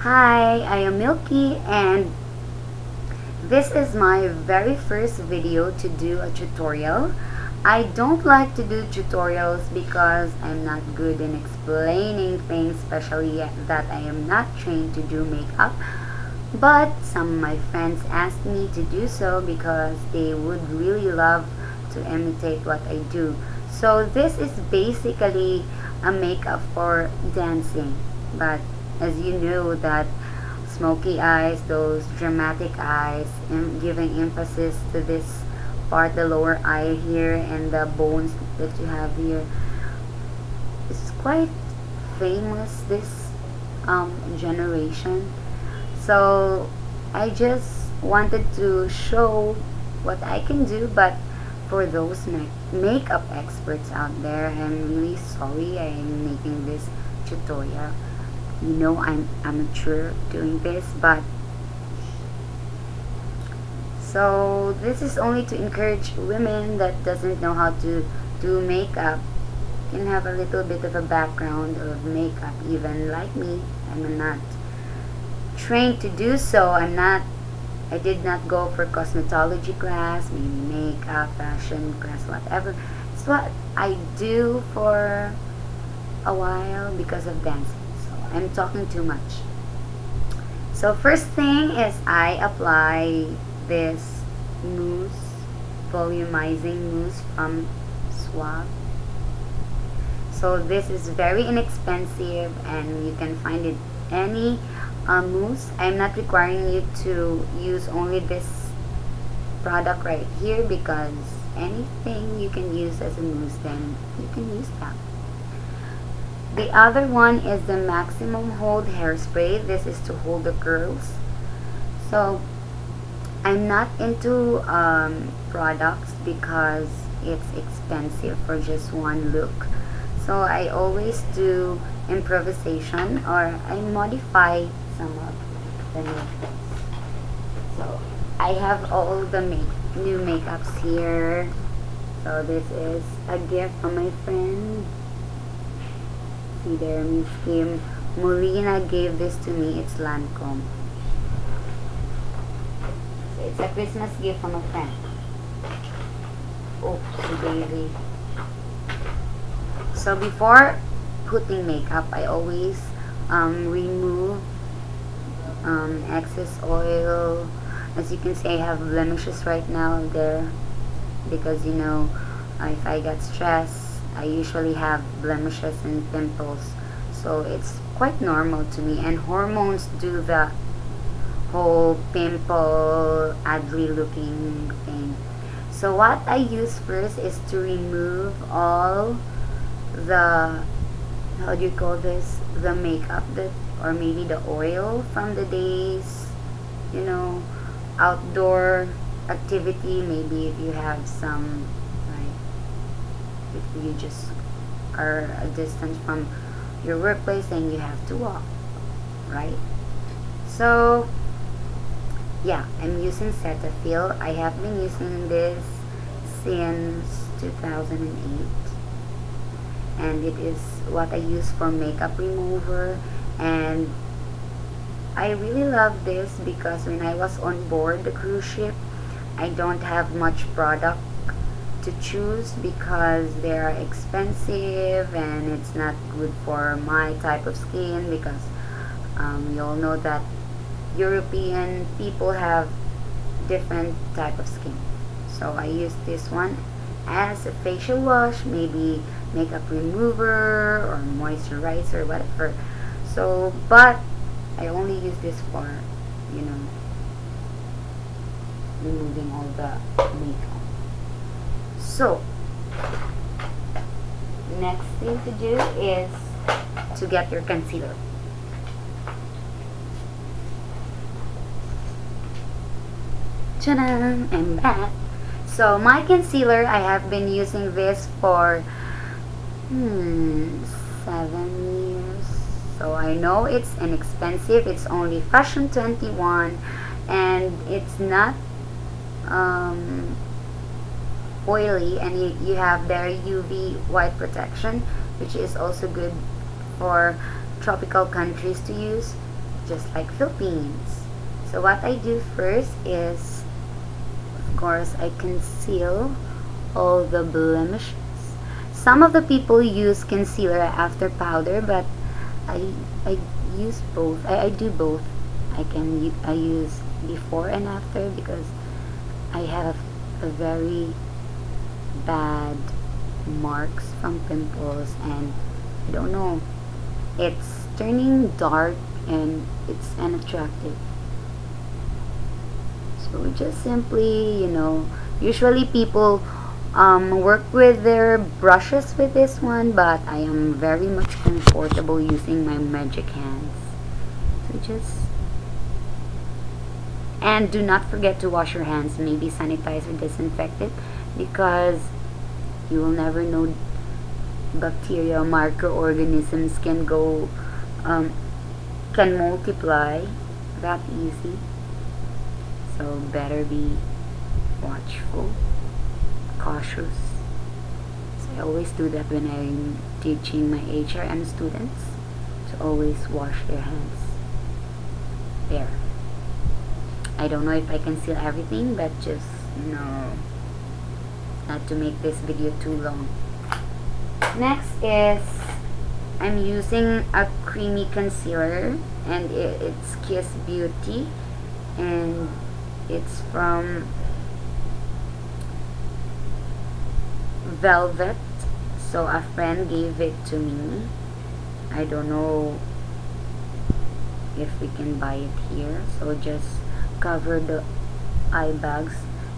Hi, I am Milky and this is my very first video to do a tutorial. I don't like to do tutorials because I'm not good in explaining things, especially that I am not trained to do makeup. But some of my friends asked me to do so because they would really love to imitate what I do. So this is basically a makeup for dancing, but as you know that smoky eyes, those dramatic eyes, and giving emphasis to this part, the lower eye here and the bones that you have here. It's quite famous this generation. So I just wanted to show what I can do, but for those makeup experts out there, I'm really sorry I am making this tutorial. You know I'm amateur doing this, but so this is only to encourage women that doesn't know how to do makeup, can have a little bit of a background of makeup. Even like me, I'm not trained to do so. I did not go for cosmetology class, maybe makeup, fashion class, whatever. It's what I do for a while because of dancing. So I'm talking too much. So first thing is I apply this mousse, volumizing mousse from Suave. So this is very inexpensive and you can find it any mousse. I'm not requiring you to use only this product right here because anything you can use as a mousse, then you can use that. The other one is the Maximum Hold Hairspray. This is to hold the curls. So I'm not into products because it's expensive for just one look. So I always do improvisation, or I modify some of the makeups. So I have all the new makeups here. So this is a gift from my friend. See there, Miss Kim Molina gave this to me. It's Lancome. So it's a Christmas gift from a friend. Oops, baby. So before putting makeup, I always remove excess oil. As you can see, I have blemishes right now there because you know, if I get stressed, I usually have blemishes and pimples. So it's quite normal to me, and hormones do the whole pimple ugly looking thing. So what I use first is to remove all the, how do you call this, the makeup that, or maybe the oil from the day's, you know, outdoor activity. Maybe if you have some, like, if you just are a distance from your workplace and you have to walk, right? So yeah, I'm using Cetaphil. I have been using this since 2008, and it is what I use for makeup remover. And I really love this because when I was on board the cruise ship, I don't have much product to choose because they are expensive and it's not good for my type of skin, because we all know that European people have different type of skin. So I use this one as a facial wash, maybe makeup remover or moisturizer, whatever. So but I only use this for, you know, removing all the makeup. So next thing to do is to get your concealer. Ta-da! I'm back. So my concealer, I have been using this for 7 years. So I know it's inexpensive. It's only Fashion 21 and it's not oily, and you have their UV white protection, which is also good for tropical countries to use. just like Philippines. So what I do first is, of course, I conceal all the blemishes. Some of the people use concealer after powder, but I use both. I do both. I use before and after because I have a very bad marks from pimples, and I don't know, it's turning dark and it's unattractive. So just simply, usually people work with their brushes with this one, but I am very much comfortable using my magic hands. So just, and do not forget to wash your hands, maybe sanitize or disinfect it, because you will never know, bacteria, microorganisms can go, can multiply that easy. So better be watchful, cautious. So I always do that when I'm teaching my HRM students, to always wash their hands. There. I don't know if I can seal everything, but just, not to make this video too long. Next is, I'm using a creamy concealer, and it's Kiss Beauty, and it's from Velvet. So a friend gave it to me. I don't know if we can buy it here. So just cover the eye bags.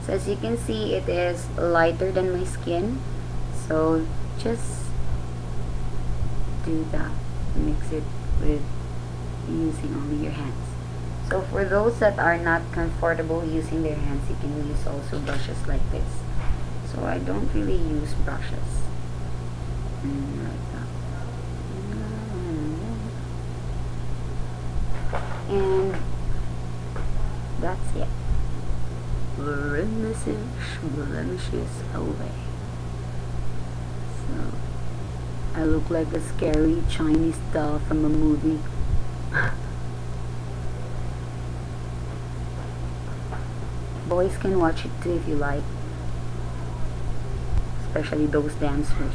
So as you can see, it is lighter than my skin. So just do that. Mix it with using only your hands. So for those that are not comfortable using their hands, you can use also brushes like this. So I don't really use brushes. Like that. And that's it. Blemishes away. So I look like a scary Chinese doll from a movie. Boys can watch it too if you like, especially those dancers.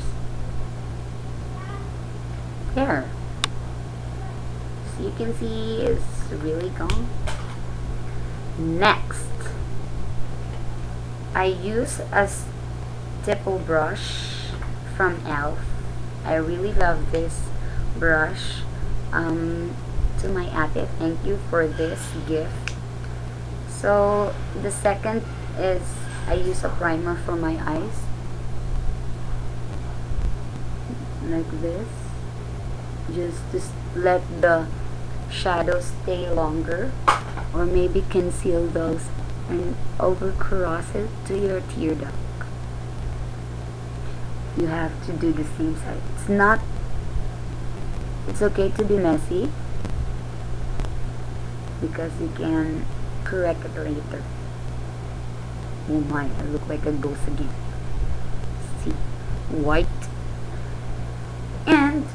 There. So you can see it's really gone. Next, I use a stipple brush from e.l.f. I really love this brush. To my ate, thank you for this gift. So the second is, I use a primer for my eyes, like this, just to let the shadows stay longer, or maybe conceal those and over cross it to your tear duct. You have to do the same side. It's okay to be messy, because you can correct it later. Oh my, I look like a ghost again. See, white. And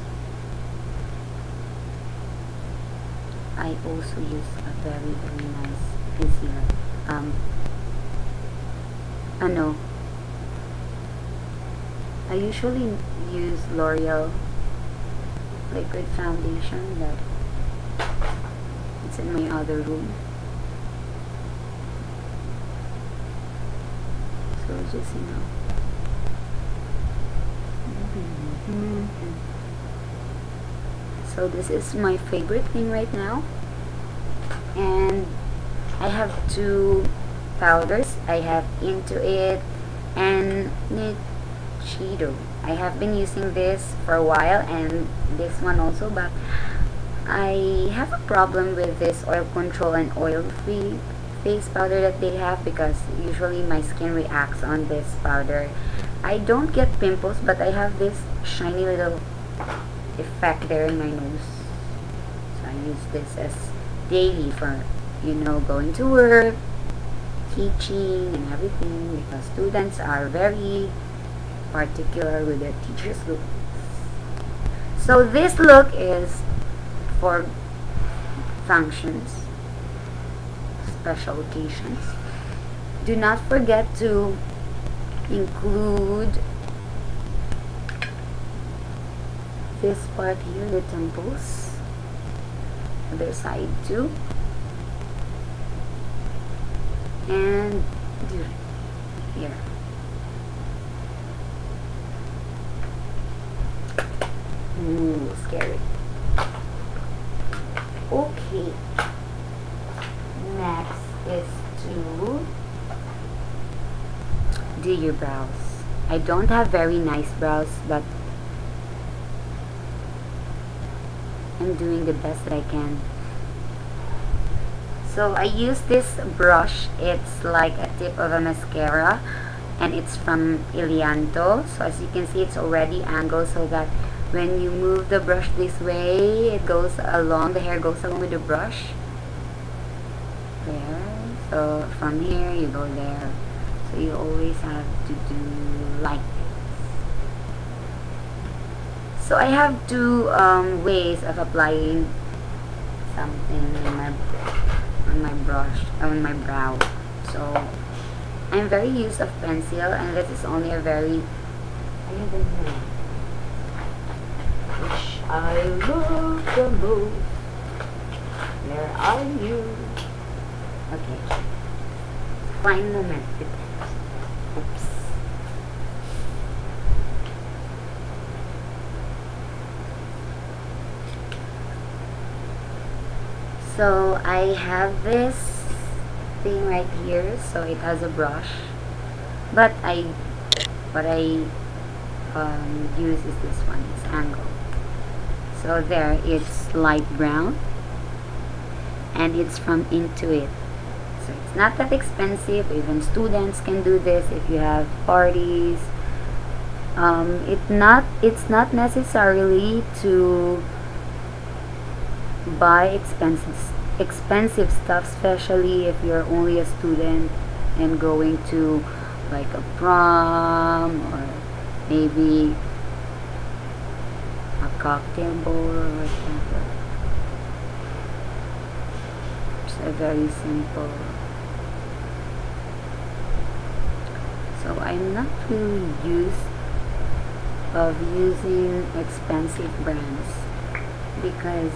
I also use a very, very nice concealer. I usually use L'Oreal liquid foundation, but it's in my other room. So just, So this is my favorite thing right now. And I have two powders. I have Into It and Cheeto. I have been using this for a while, and this one also, but I have a problem with this oil control and oil-free face powder that they have, because usually my skin reacts on this powder. I don't get pimples, but I have this shiny little effect there in my nose. So I use this as daily for, going to work, teaching, and everything, because students are very particular with their teacher's look. So this look is for functions, special occasions. Do not forget to include this part here, the temples, other side too, and here. Ooh, scary. Okay, next is to do your brows. I don't have very nice brows, but I'm doing the best that I can. So I use this brush. It's like a tip of a mascara, and it's from Ilianto. So as you can see, it's already angled so that when you move the brush this way, it goes along, the hair goes along with the brush. There. So from here, you go there. So you always have to do like this. So I have two ways of applying something on my brush, on my brow. So I'm very used of pencil, and this is only a very, I don't know, which I love the most. Where are you? Okay. Fine moment. Oops. So I have this thing right here, so it has a brush, but what I use is this one. It's angled. So there, it's light brown, and it's from Intuit. So it's not that expensive. Even students can do this if you have parties. It's not necessarily to buy expensive stuff, especially if you're only a student and going to like a prom or maybe a cocktail ball or whatever. It's a very simple. So I'm not really used of using expensive brands because,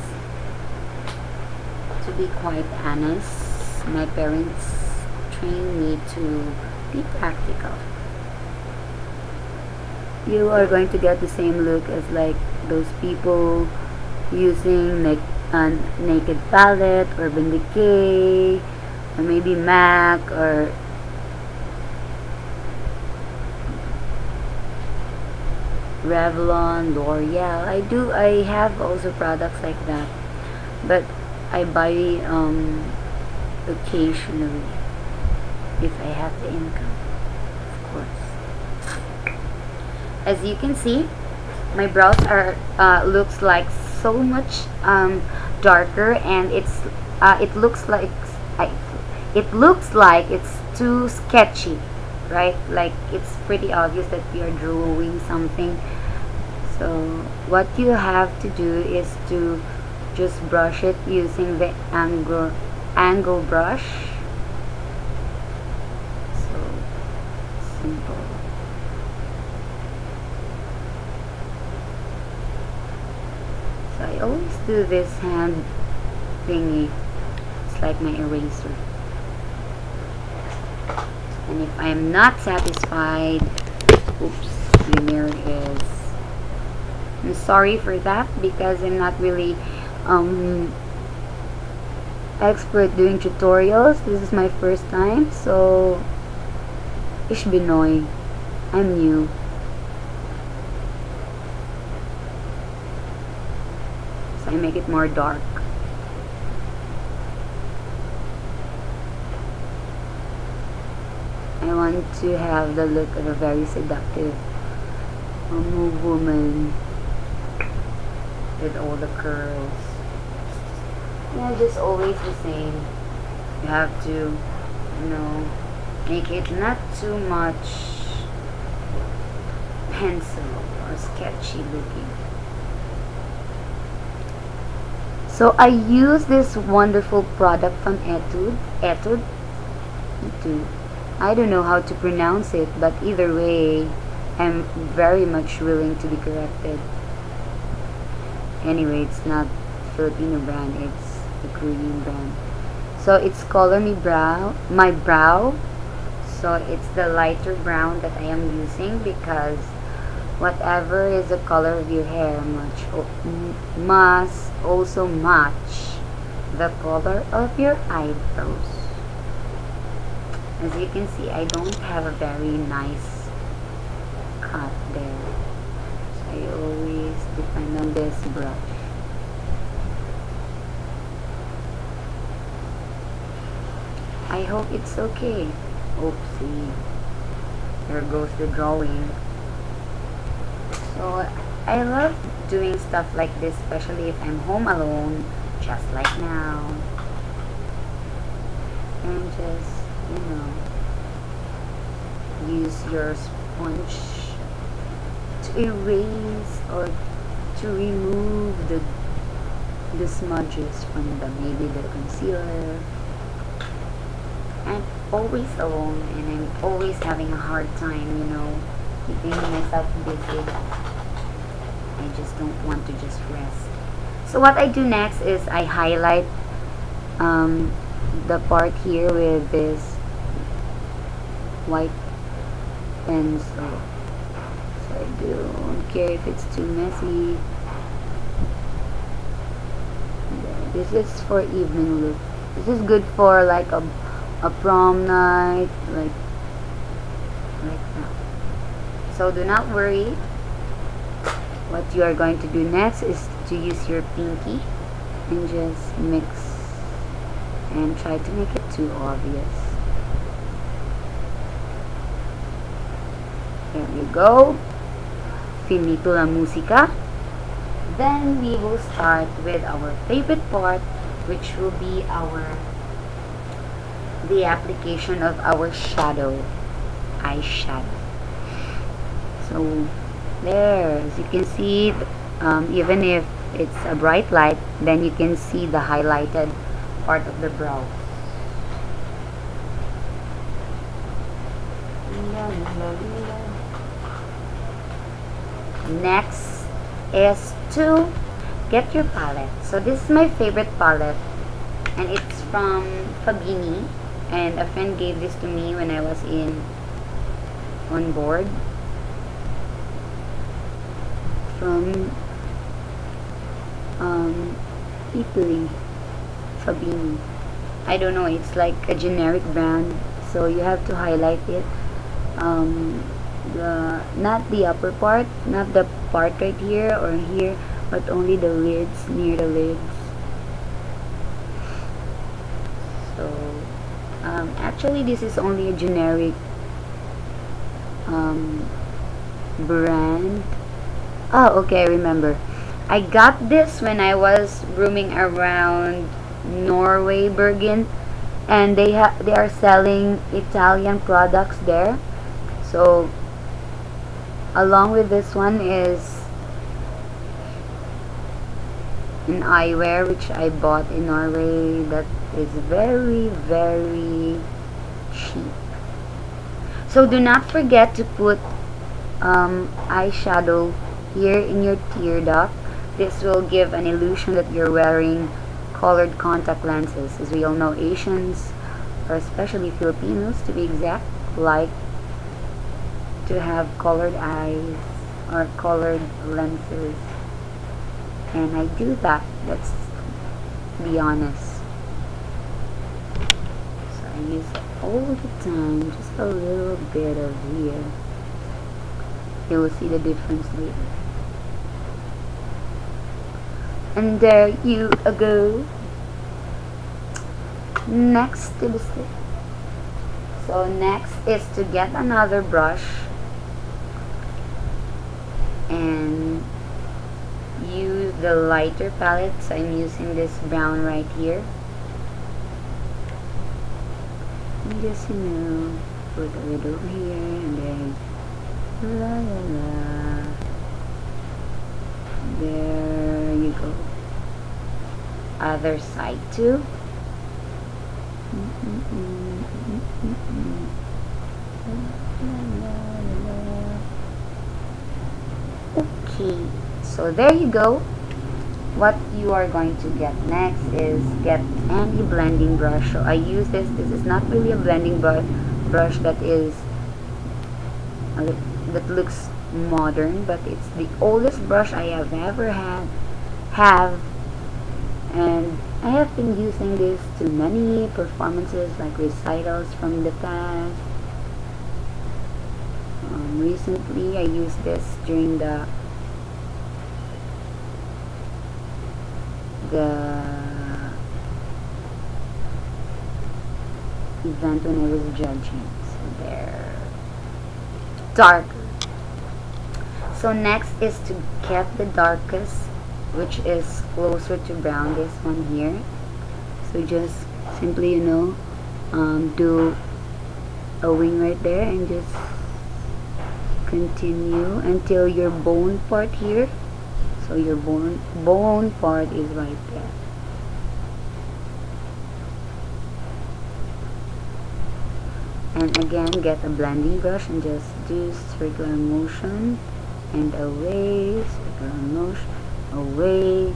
to be quite honest, my parents trained me to be practical. You are going to get the same look as like those people using like a Naked Palette, Urban Decay, or maybe MAC, or Revlon, L'Oreal. I have also products like that, but I buy occasionally if I have the income, of course. As you can see, my brows are looks like so much darker, and it looks like it's too sketchy, right? Like it's pretty obvious that we are drawing something. So what you have to do is to just brush it using the angle brush. So simple. So I always do this hand thingy. It's like my eraser. And if I am not satisfied, oops, the mirror is. I'm sorry for that because I'm not really expert doing tutorials. This is my first time, so ish binoy. I'm new. So I make it more dark. I want to have the look of a very seductive woman with all the curls. Yeah, just always the same. You have to, you know, make it not too much pencil or sketchy looking. So I use this wonderful product from Etude. I don't know how to pronounce it, but either way, I'm very much willing to be corrected. Anyway, it's not Filipino brand, it's a Korean brand. So it's Color Me Brow, My Brow. So it's the lighter brown that I am using because whatever is the color of your hair must also match the color of your eyebrows. As you can see, I don't have a very nice cut there, so I always depend on this brush. I hope it's okay. Oopsie, there goes the drawing. So I love doing stuff like this, especially if I'm home alone, just like now. And just, you know, use your sponge to erase or to remove the smudges from maybe the concealer. I'm always alone and I'm always having a hard time, you know, keeping myself busy. I just don't want to just rest. So what I do next is I highlight the part here with this white pencil. So I don't care if it's too messy. This is for evening look. This is good for like a prom night, like that. So do not worry. What you are going to do next is to use your pinky and just mix and try to make it too obvious. There we go. Finito la musica. Then we will start with our favorite part, which will be the application of our eyeshadow. So there, as you can see, even if it's a bright light, then you can see the highlighted part of the brow. Next is to get your palette. So this is my favorite palette, and it's from Fabini, and a friend gave this to me when I was on board from Italy. Fabini, I don't know, it's like a generic brand, so you have to highlight it, not the upper part, not the part right here or here, but only the lids, near the lids. So actually this is only a generic brand. Oh, okay, I remember. I got this when I was roaming around Norway, Bergen, and they are selling Italian products there. So along with this one is an eyewear which I bought in Norway that is very, very cheap. So do not forget to put eyeshadow here in your tear duct. This will give an illusion that you're wearing colored contact lenses. As we all know, Asians, or especially Filipinos to be exact, like to have colored eyes or colored lenses, and I do that, let's be honest. So I use it all the time, just a little bit of here. You will see the difference later. And there you go. Next to the stick. So next is to get another brush and use the lighter palette. So I'm using this brown right here. And just, you know, put a little here and then la la la. There you go. other side too. Okay, so there you go. What you are going to get next is get any blending brush. So I use this. This is not really a blending brush that is that looks modern, but it's the oldest brush I have ever have and I have been using this to many performances like recitals from the past. Recently I used this during the event when I was judging. So they're darker. So next is to get the darkest, which is closer to brown, this one here. So just simply, you know, do a wing right there and just continue until your bone part here. So your bone part is right there. And again, get a blending brush and just do circular motion and away, circular motion, away,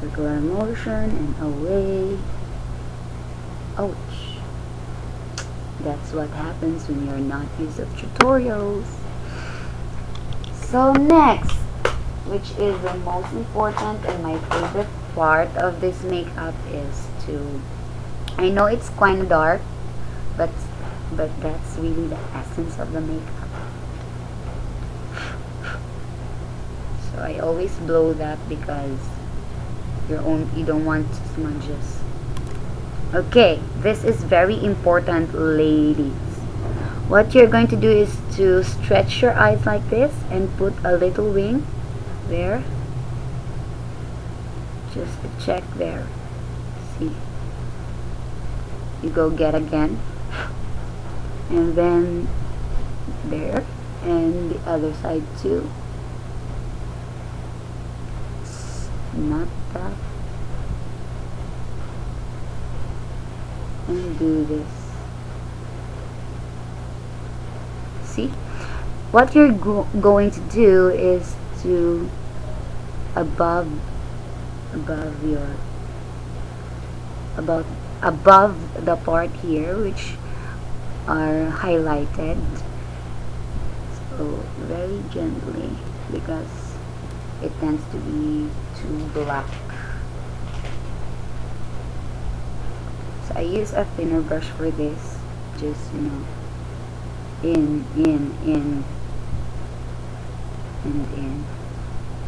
circular motion and away. Ouch. That's what happens when you're not used to tutorials. So next, which is the most important and my favorite part of this makeup, is to, I know it's kind of dark, but that's really the essence of the makeup. So I always blow that because you don't want smudges. Okay, this is very important, ladies. What you're going to do is to stretch your eyes like this and put a little wing there. Just check there. See? You go get again. And then there, and the other side too. Not that. And do this. See? What you're going to do is to above the part here which are highlighted, so very gently because it tends to be too black. So I use a thinner brush for this, just, you know, in and in.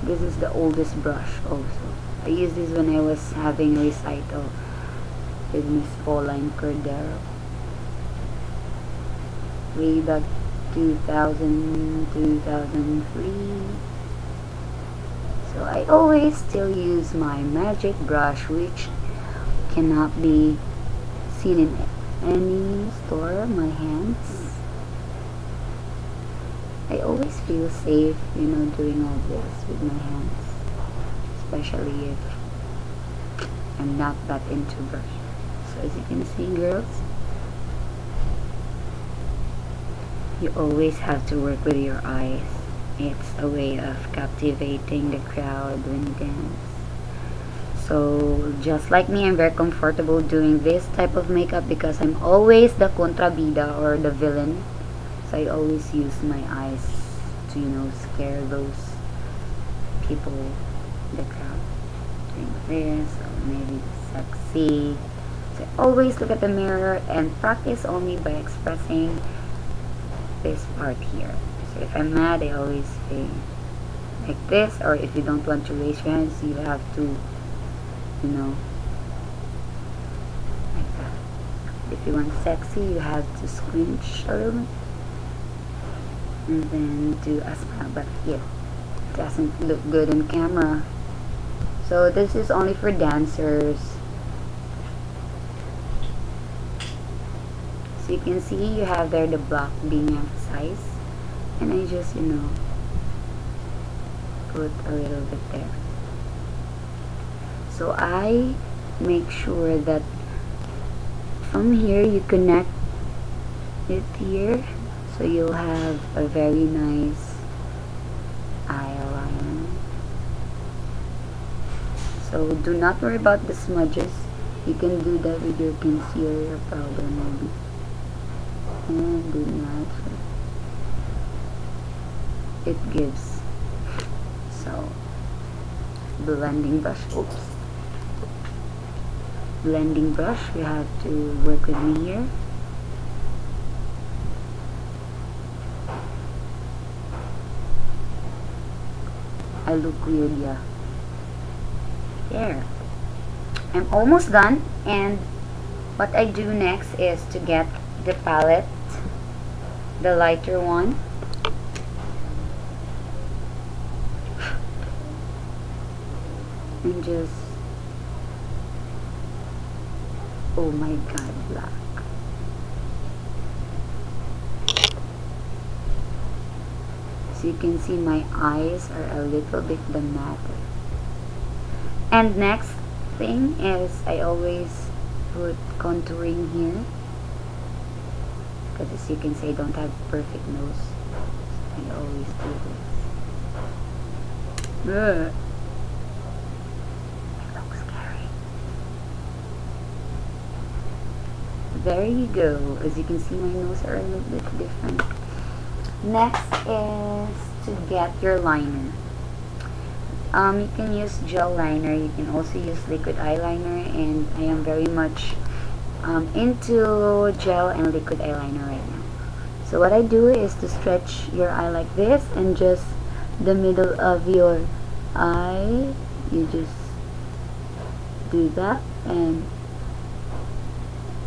This is the oldest brush also. I used this when I was having a recital with Miss Pauline Cordero way back 2000, 2003. So I always still use my magic brush, which cannot be seen in any store. My hands, I always feel safe, you know, doing all this with my hands, especially if I'm not that into brush. So as you can see, girls, you always have to work with your eyes. It's a way of captivating the crowd when you dance. So just like me, I'm very comfortable doing this type of makeup because I'm always the contrabida or the villain. So I always use my eyes to, you know, scare those people, the crowd, doing this, or maybe sexy. So I always look at the mirror and practice only by expressing this part here. So if I'm mad, I always say like this, or if you don't want to raise your hands, you have to, you know, like that. If you want sexy, you have to squinch a little bit and then do a smile, but it doesn't look good on camera. So this is only for dancers. So you can see you have there the block being emphasized, and I just, you know, put a little bit there. So I make sure that from here you connect it here, so you'll have a very nice eyeliner. So do not worry about the smudges. You can do that with your concealer powder maybe. And do not, it gives. So blending brush, oops, blending brush, you have to work with me here. I look weird, yeah. There. I'm almost done, and what I do next is to get the palette, the lighter one. And just, oh my god, black. So you can see my eyes are a little bit dramatic. And next thing is I always put contouring here, because as you can see I don't have perfect nose. I always do this. Ugh. It looks scary. There you go. As you can see, my nose are a little bit different. Next is to get your liner. You can use gel liner, you can also use liquid eyeliner, and I am very much into gel and liquid eyeliner right now. So what I do is to stretch your eye like this, and just the middle of your eye, you just do that and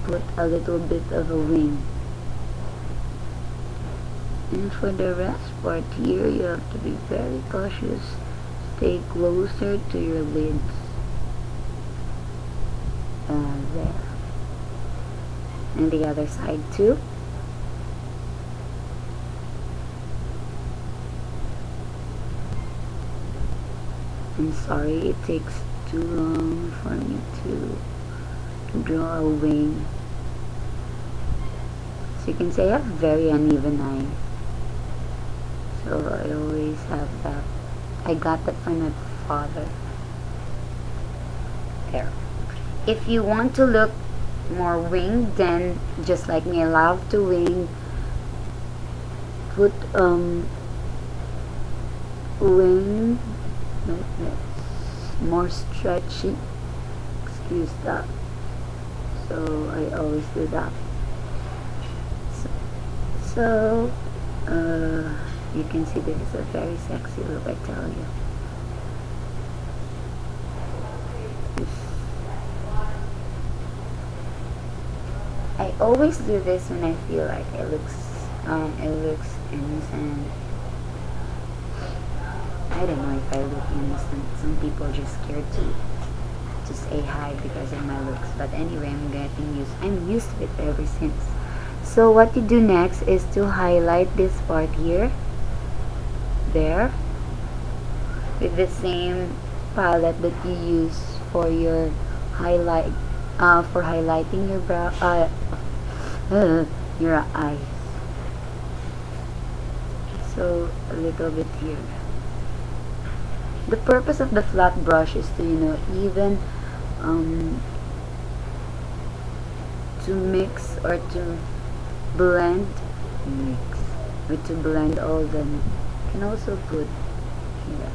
put a little bit of a wing. And for the rest part here, you have to be very cautious. Stay closer to your lids. There. And the other side too. I'm sorry it takes too long for me to draw a wing. So you can say I have very uneven eyes. So I always have that. I got that from my father. There. If you want to look more winged, then just like me, I love to wing. Put wing like this, more stretchy. Excuse that. So I always do that. So you can see this is a very sexy look, I tell you. I always do this when I feel like it looks innocent. I don't know if I look innocent. Some people are just scared to say hi because of my looks. But anyway, I'm used to it ever since. So what you do next is to highlight this part here, there, with the same palette that you use for your highlight, for highlighting your brow, your eyes. So a little bit here. The purpose of the flat brush is to, even to mix or to blend, to blend all the. You can also put here.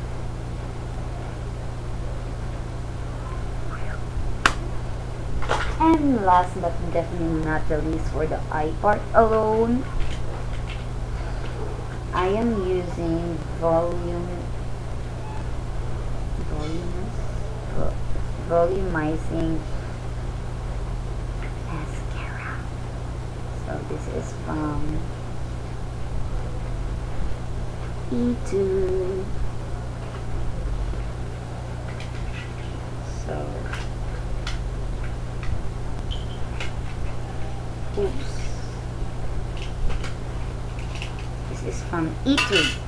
And last but definitely not the least, for the eye part alone, I am using volumizing mascara. So this is from E2. So oops, this is from E2.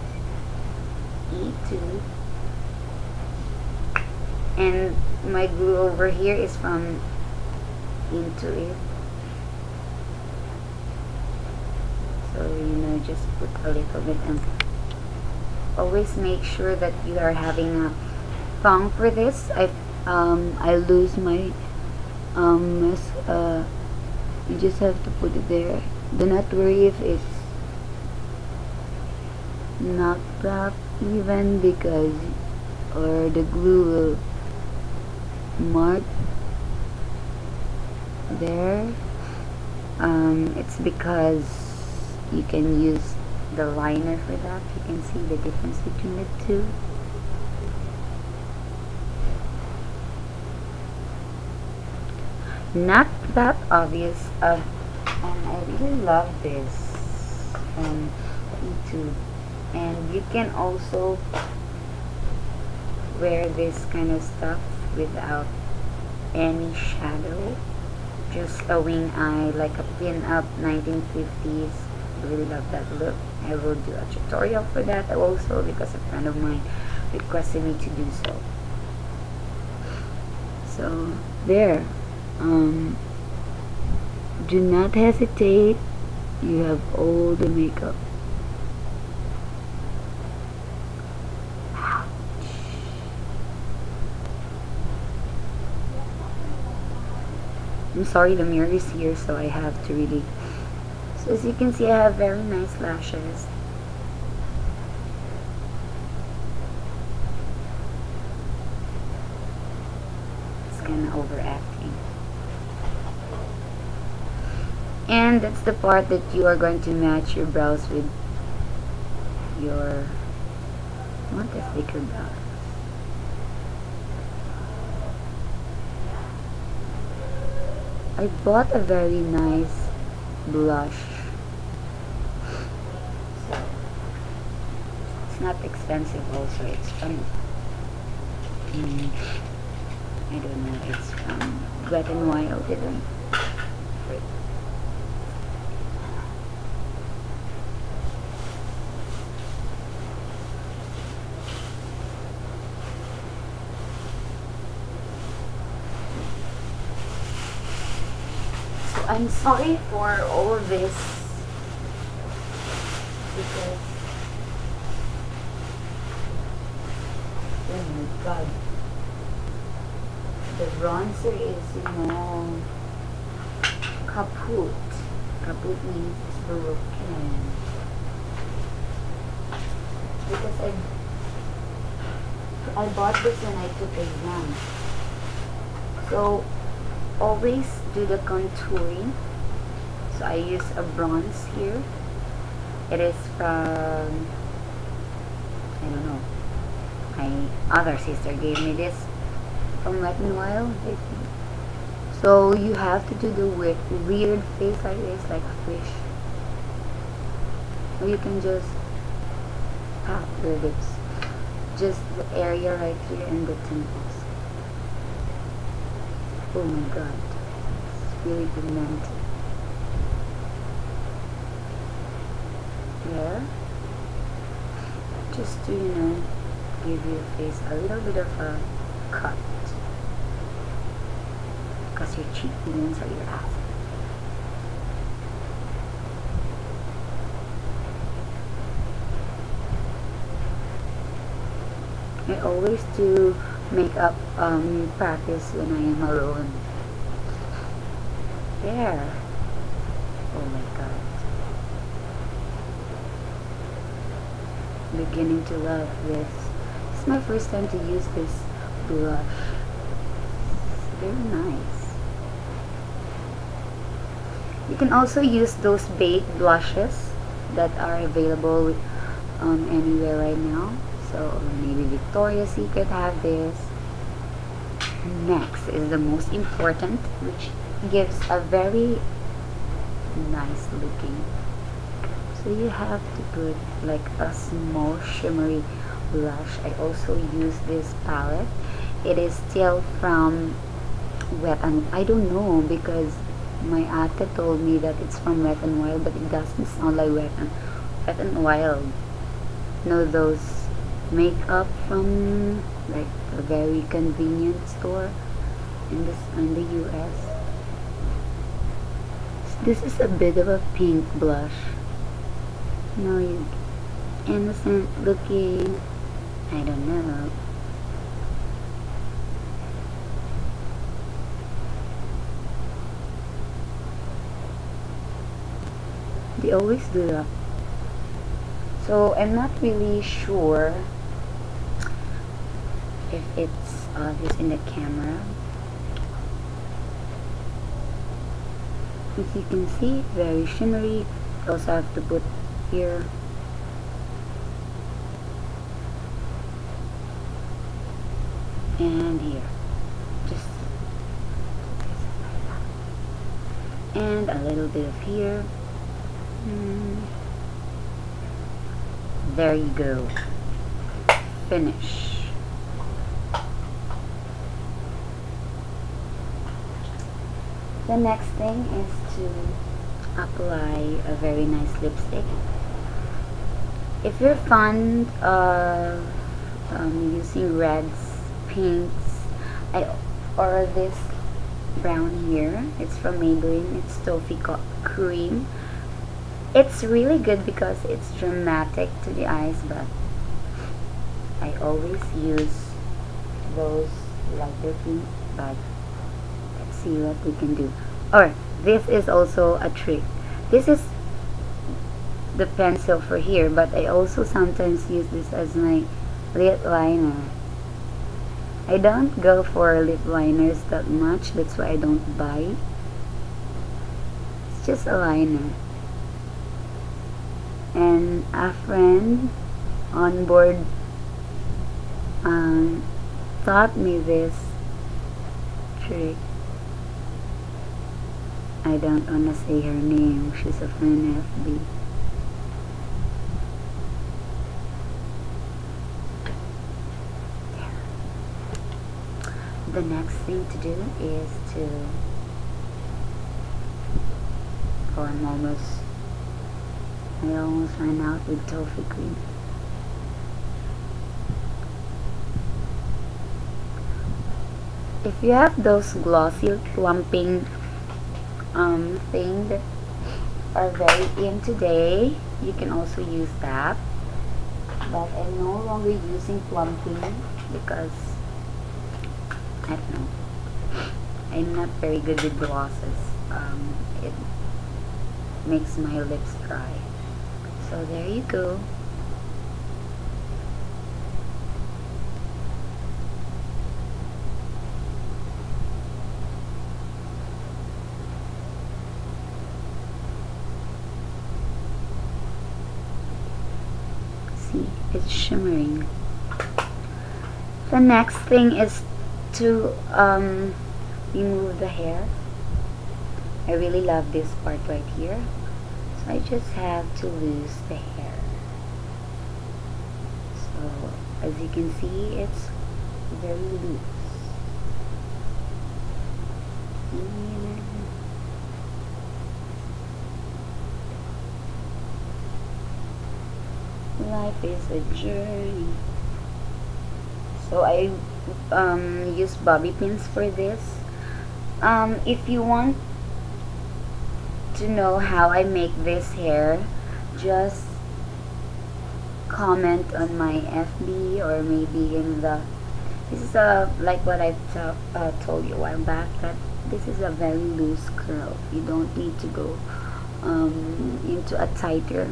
And my glue over here is from Into It. So just put a little bit, and always make sure that you are having a thong for this. I lose my you just have to put it there. Do not worry if it's not wrapped even, because or the glue will mark there. It's because you can use the liner for that. You can see the difference between the two. Not that obvious, and I really love this from YouTube. And you can also wear this kind of stuff without any shadow, just a wing eye, like a pin-up 1950s. Really love that look. I will do a tutorial for that also, because a friend of mine requested me to do so. So there. Do not hesitate. You have all the makeup. I'm sorry, the mirror is here, so I have to really. So as you can see, I have very nice lashes. It's kind of overacting. And that's the part that you are going to match your brows with your, I want a thicker brow. I bought a very nice blush. So it's not expensive also. It's from I don't know, it's from Wet n Wild. I'm sorry for all of this, because oh my god, the bronzer is kaput. Kaput means it's broken, because I bought this when I took exam. So always do the contouring. So I use a bronze here. It is from, I don't know, my other sister gave me this from Wet n Wild, I think. So you have to do the weird face like this, like a fish, or you can just tap your lips, just the area right here and the temples. Oh my god, it's really pigmented. There, just to give your face a little bit of a cut, because your cheekbones are your ass. I always do makeup practice when I am alone. There. Oh my god. Beginning to love this. This is my first time to use this blush. It's very nice. You can also use those baked blushes that are available anywhere right now. So maybe Victoria's Secret have this. Next is the most important, which gives a very nice looking. So you have to put like a small shimmery blush. I also use this palette. It is still from Wet n I don't know, because my ate told me that it's from Wet n Wild, but it doesn't sound like Wet n Wild. Those makeup from like a very convenient store in the US. This is a bit of a pink blush. No, you innocent looking. I don't know. They always do that. So I'm not really sure if it's obvious in the camera. As you can see, very shimmery. Also have to put here. And here. Just and a little bit of here. There you go. Finish. The next thing is to apply a very nice lipstick. If you're fond of using reds, pinks, or this brown here, it's from Maybelline. It's Toffee Cream. It's really good because it's dramatic to the eyes, but I always use those lighter pink. But let's see what we can do. Or this is also a trick. This is the pencil for here, but I also sometimes use this as my lip liner. I don't go for lip liners that much, that's why I don't buy. It's just a liner. And a friend on board taught me this trick. I don't wanna say her name. She's a friend FB. The next thing to do is to I almost ran out with Toffee Cream. If you have those glossy plumping thing that are very in today, you can also use that. But I'm no longer using plumping because I don't know. I'm not very good with glosses. It makes my lips dry. So there you go. See, it's shimmering. The next thing is to remove the hair. I really love this part right here. So I just have to loose the hair. So as you can see, it's very loose. Life is a journey. So I use bobby pins for this. If you want to know how I make this hair, just comment on my FB or maybe in the this is a like what I told you a while back, that this is a very loose curl. You don't need to go into a tighter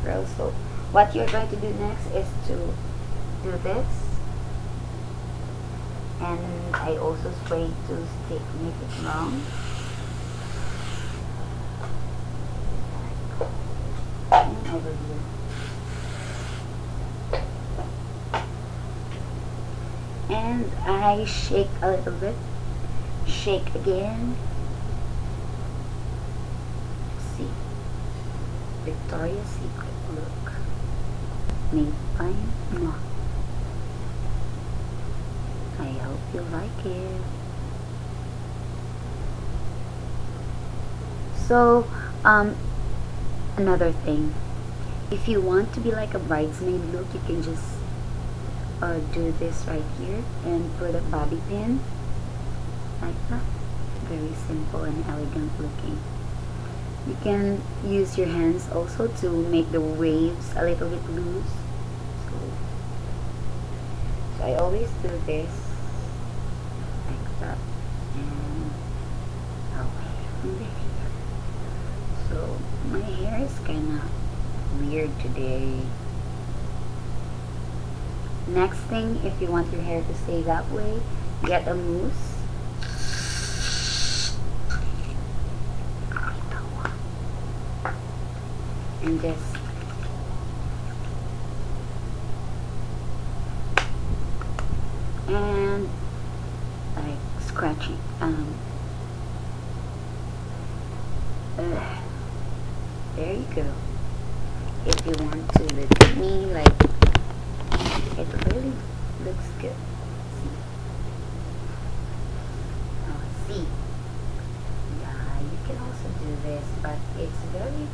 curl. So what you're going to do next is to do this, and I also spray to make it long. And over here. And I shake a little bit, shake again. Let's see, Victoria's Secret look made by Moi. I hope you like it. So another thing, if you want to be like a bridesmaid look, you can just do this right here and put a bobby pin like that. Very simple and elegant looking. You can use your hands also to make the waves a little bit loose. So I always do this like that and away from the hair. So my hair is kinda weird today. Next thing, if you want your hair to stay that way, get a mousse. And just and like scratching there you go. If you want to look at me like it really looks good. See, yeah, you can also do this, but it's very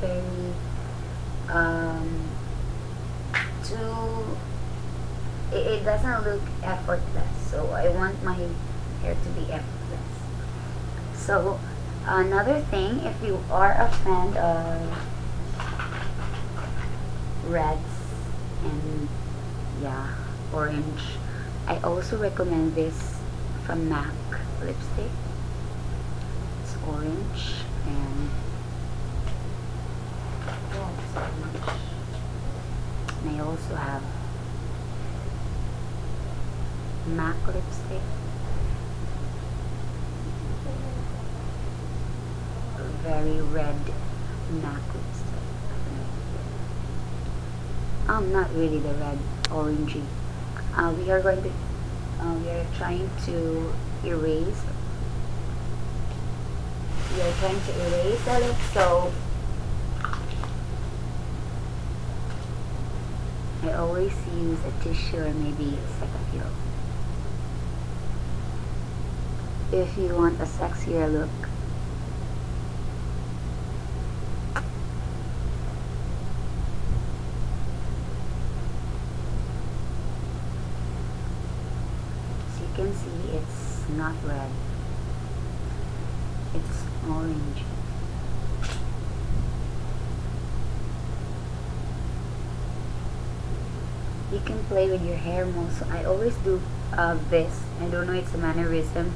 it doesn't look effortless, so I want my hair to be effortless. So another thing, if you are a fan of reds and yeah, orange, I also recommend this from MAC lipstick. It's orange and yeah, it's orange. And I also have MAC lipstick. Very red MAC lipstick. Not really the red, orangey. We are going to we are trying to erase the lip, so I always use a tissue or maybe Cetaphil if you want a sexier look. As you can see, it's not red, it's orange. You can play with your hair most. I always do this. I don't know, it's a mannerism.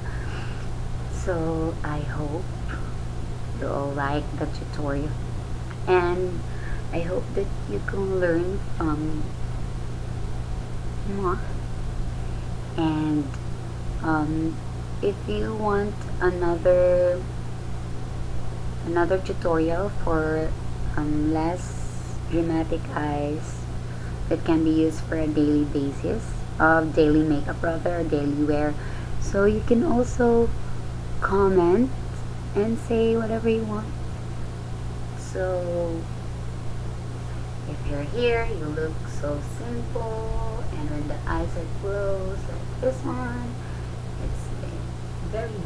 So I hope you all like the tutorial, and I hope that you can learn from moi. And if you want another tutorial for less dramatic eyes that can be used for a daily basis of daily makeup, rather, or daily wear, so you can also comment and say whatever you want. So if you're here, you look so simple, and when the eyes are closed like this one, it's very nice.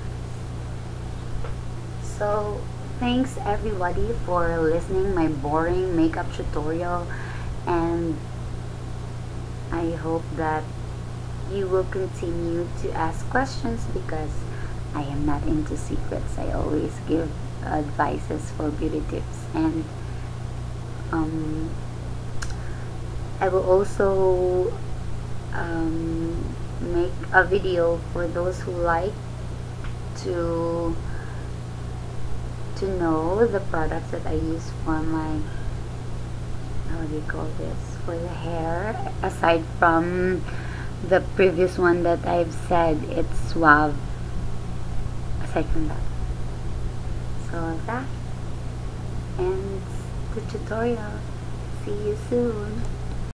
So thanks everybody for listening my boring makeup tutorial, and I hope that you will continue to ask questions, because I am not into secrets. I always give advices for beauty tips, and I will also make a video for those who like to know the products that I use for my, how do you call this, for the hair, aside from the previous one that I've said, it's Suave. Aside from that, so that ends the tutorial. See you soon.